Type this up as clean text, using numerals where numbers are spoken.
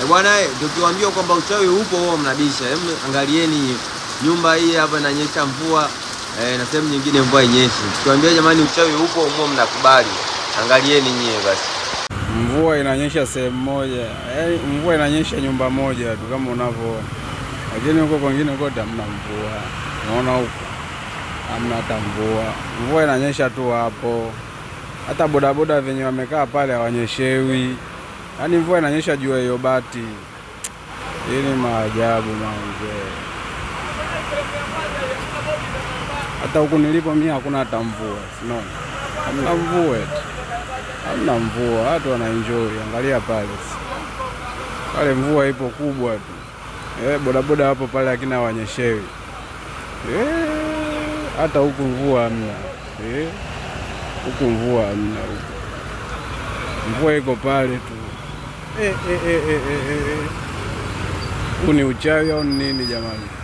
Bwana, tukiwaambia kwamba uchawi upo huo mnabisha. Angalieni nyumba hii hapa inanyesha mvua na sehemu nyingine mvua inyeshi. Tukiwaambia jamani uchawi upo huo mnakubali. Angalieni nyie basi. Mvua inanyesha sehemu moja. Mvua inanyesha nyumba moja tu kama unavyoona. Lakini huko kwingine kote hamna mvua. Unaona huko hamna hata mvua. Mvua inanyesha tu hapo. Hata bodaboda venye wamekaa pale hawanyeshewi. Yaani mvua inanyesha juu ya hiyo bati. Hii ni maajabu manze. Hata huku nilipo mimi hakuna hata mvua. Unaona? Hamna mvua. Hamna mvua, watu wanaenjoy. Angalia pale. Pale mvua ipo kubwa tu. Bodaboda hapo pale lakini hawanyeshewi. Hata huku mvua hamna. Huku mvua hamna huku. Mvua iko pale tu. Huu ni uchawi au nini jamani?